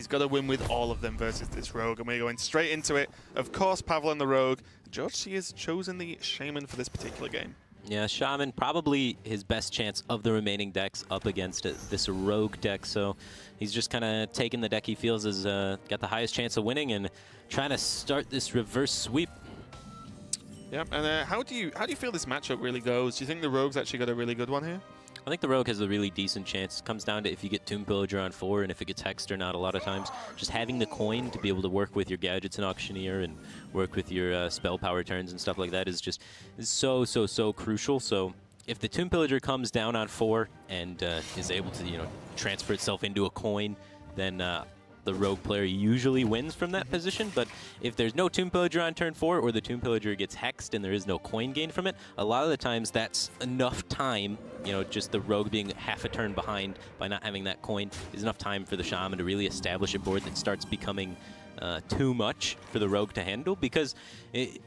He's got to win with all of them versus this Rogue, and we're going straight into it. Of course, Pavel and the Rogue. GeorgeC has chosen the Shaman for this particular game. Yeah, Shaman, probably his best chance of the remaining decks up against this Rogue deck, so he's just kind of taking the deck he feels has got the highest chance of winning and trying to start this reverse sweep. Yeah, and how do you feel this matchup really goes? Do you think the Rogue's actually got a really good one here? I think the Rogue has a really decent chance. It comes down to if you get Tomb Pillager on 4 and if it gets hexed or not a lot of times. Just having the coin to be able to work with your gadgets and Auctioneer and work with your spell power turns and stuff like that is so crucial. So if the Tomb Pillager comes down on 4 and is able to transfer itself into a coin, then the Rogue player usually wins from that position. But if there's no Tomb Pillager on turn 4 or the Tomb Pillager gets hexed and there is no coin gain from it, a lot of the times that's enough time, just the Rogue being half a turn behind by not having that coin is enough time for the Shaman to really establish a board that starts becoming too much for the Rogue to handle, because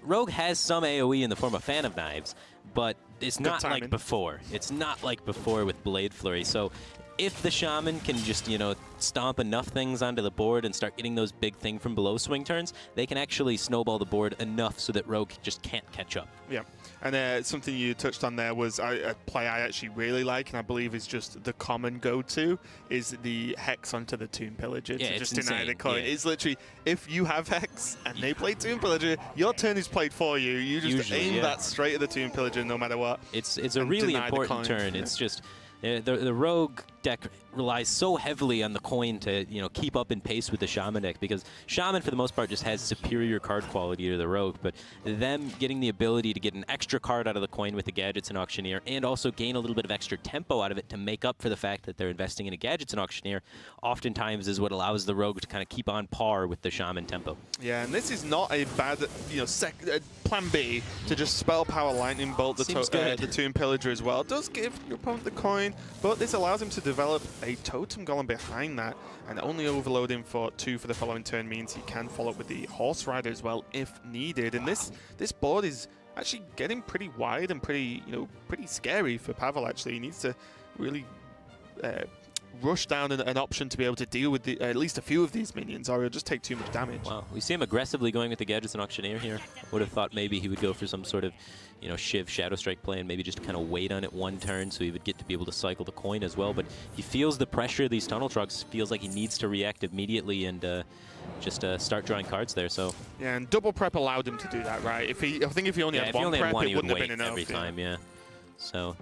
Rogue has some AoE in the form of Fan of Knives, but it's not like before. It's not like before with Blade Flurry. So if the Shaman can just, stomp enough things onto the board and start getting those big thing from below swing turns, they can actually snowball the board enough so that Rogue just can't catch up. Yeah, and something you touched on there was a play I actually really like, and I believe is just the common go-to, is the Hex onto the Tomb Pillager to just deny the coin. Yeah. It's literally, if you have Hex and they play Tomb Pillager, your turn is played for you. You just aim that straight at the Tomb Pillager no matter what. It's a really important turn. Yeah. It's just the Rogue deck relies so heavily on the coin to keep up in pace with the Shaman deck, because Shaman for the most part just has superior card quality to the Rogue, but them getting the ability to get an extra card out of the coin with the Gadgets and Auctioneer and also gain a little bit of extra tempo out of it to make up for the fact that they're investing in a Gadgets and Auctioneer oftentimes is what allows the Rogue to kind of keep on par with the Shaman tempo. Yeah, and this is not a bad plan B to just spell power Lightning Bolt the Tomb Pillager as well. It does give your opponent the coin, but this allows him to develop a Totem Golem behind that, and only overloading for 2 for the following turn means he can follow up with the Horse Rider as well if needed. And this board is actually getting pretty wide and pretty scary for Pavel. Actually, he needs to really rush down an option to be able to deal with at least a few of these minions, or he'll just take too much damage. Wow, we see him aggressively going with the Gadgets and Auctioneer here. Would have thought maybe he would go for some sort of Shiv Shadow Strike play and maybe just kind of wait on it one turn so he would get to be able to cycle the coin as well. But he feels the pressure of these tunnel trucks, feels like he needs to react immediately and just start drawing cards there. So yeah, and double prep allowed him to do that, right? I think if he only had one prep, it wouldn't have been enough every time. Yeah. So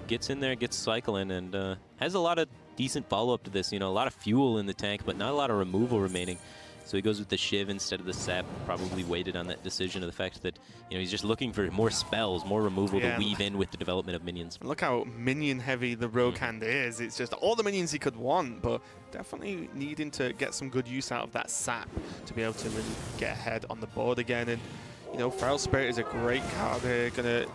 gets in there, gets cycling, and has a lot of decent follow-up to this. A lot of fuel in the tank, but not a lot of removal remaining. So he goes with the Shiv instead of the Sap. Probably waited on that decision of the fact that he's just looking for more spells, more removal to weave in with the development of minions. Look how minion-heavy the Rogue hand is. It's just all the minions he could want, but definitely needing to get some good use out of that Sap to be able to really get ahead on the board again. And Feral Spirit is a great card here. Gonna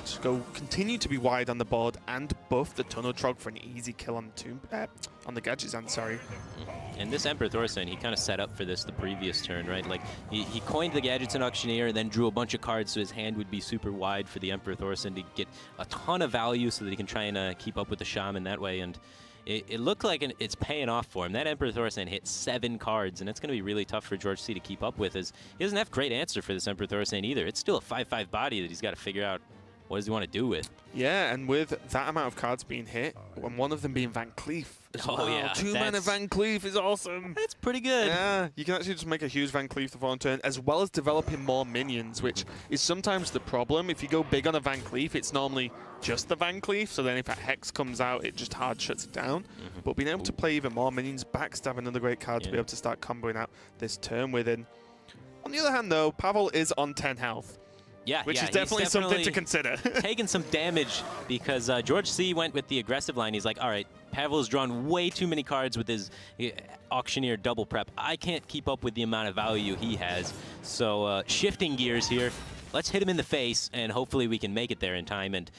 continue to be wide on the board and buff the Tunnel Trog for an easy kill on the Gadgets. I'm sorry. And this Emperor Thorstein, he kind of set up for this the previous turn, right? Like he coined the Gadgets and Auctioneer and then drew a bunch of cards so his hand would be super wide for the Emperor Thorstein to get a ton of value so that he can try and keep up with the Shaman that way. And it looked like it's paying off for him. That Emperor Thorstein hit 7 cards, and it's going to be really tough for GeorgeC to keep up with, as he doesn't have great answer for this Emperor Thorstein either. It's still a 5/5 body that he's got to figure out what does he want to do with. Yeah, and with that amount of cards being hit, and one of them being Van Cleef as well. Yeah, 2 mana Van Cleef is awesome. That's pretty good. Yeah, you can actually just make a huge Van Cleef the following turn, as well as developing more minions, which is sometimes the problem. If you go big on a Van Cleef, it's normally just the Van Cleef, so then if a Hex comes out, it just hard shuts it down. But being able to play even more minions, Backstab, another great card to be able to start comboing out this turn with. And on the other hand, though, Pavel is on 10 health. Yeah, which is definitely something to consider. Taking some damage because GeorgeC went with the aggressive line. He's like, all right, Pavel's drawn way too many cards with his Auctioneer double prep. I can't keep up with the amount of value he has. So shifting gears here. Let's hit him in the face, and hopefully we can make it there in time. And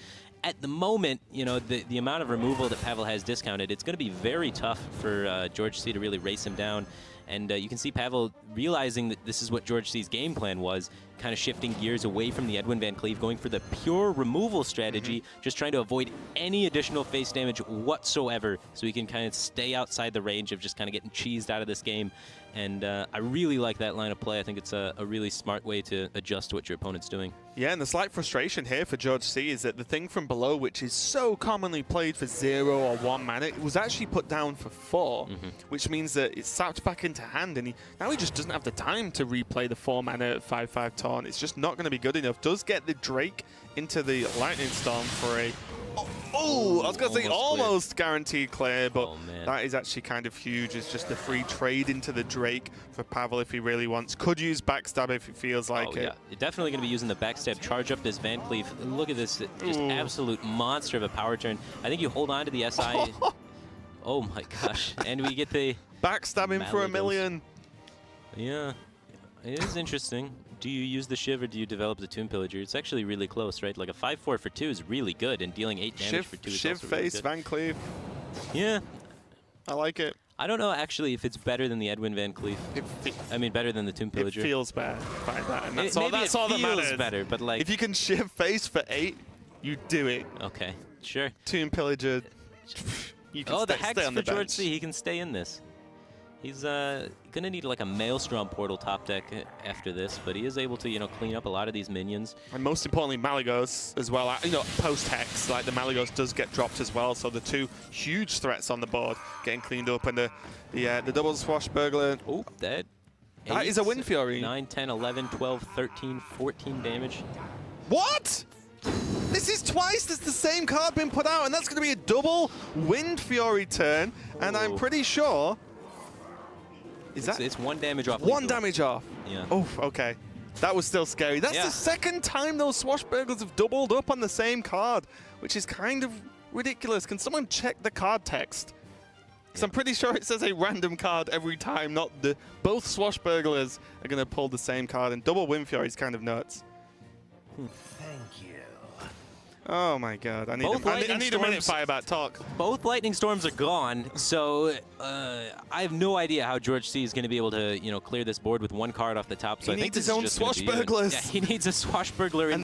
at the moment, the amount of removal that Pavel has discounted, it's going to be very tough for GeorgeC to really race him down. And you can see Pavel realizing that this is what GeorgeC's game plan was, kind of shifting gears away from the Edwin Van Cleef, going for the pure removal strategy, just trying to avoid any additional face damage whatsoever, so he can kind of stay outside the range of just kind of getting cheesed out of this game. And I really like that line of play. I think it's a really smart way to adjust to what your opponent's doing. Yeah, and the slight frustration here for GeorgeC is that the thing from below, which is so commonly played for 0 or 1 mana, it was actually put down for 4, which means that it's sapped back into hand, and now he just doesn't have the time to replay the 4 mana at 5/5 taunt. It's just not going to be good enough. Does get the Drake into the Lightning Storm for a... Oh, I was going to say almost guaranteed clear, but that is actually kind of huge. It's just a free trade into the Drake for Pavel if he really wants. Could use backstab if he feels like it. Yeah, you're definitely going to be using the backstab. Charge up this Van Cleef. Look at this, just absolute monster of a power turn. I think you hold on to the SI. Oh my gosh. And we get the... Backstab him for 1 million. Yeah, it is interesting. Do you use the Shiv or do you develop the Tomb Pillager? It's actually really close, right? Like a 5/4 for 2 is really good, and dealing 8 damage for 2 is Shiv also face, really good. Van Cleef. Yeah. I like it. I don't know, actually, if it's better than the Edwin Van Cleef. I mean, better than the Tomb Pillager. It feels bad by that, and that's maybe all that matters. It feels better, but like... If you can Shiv face for 8, you do it. Okay, sure. Tomb Pillager, you can the Hex stay on for the bench. GeorgeC, he can stay in this. He's going to need like a Maelstrom portal top deck after this, but he is able to, clean up a lot of these minions. And most importantly, Malygos as well. Post-Hex, like the Malygos does get dropped as well, so the 2 huge threats on the board getting cleaned up, and the double Swashbuckler. Oh, that is a Wind Fury. 9, 10, 11, 12, 13, 14 damage. What? This is twice that's the same card been put out, and that's going to be a double Wind Fury turn, and I'm pretty sure... It's 1 damage off. 1 damage off. Yeah. Oh, okay. That was still scary. That's the second time those Swashbucklers have doubled up on the same card, which is kind of ridiculous. Can someone check the card text? Because I'm pretty sure it says a random card every time, not both Swashbucklers are going to pull the same card, and double Wind Fury is kind of nuts. Thank you. Oh my god, I need a minute Firebat talk. Both Lightning Storms are gone, so I have no idea how GeorgeC is going to be able to, clear this board with 1 card off the top. So He needs his own Swashbucklers. Yeah, he needs a Swashbuckler in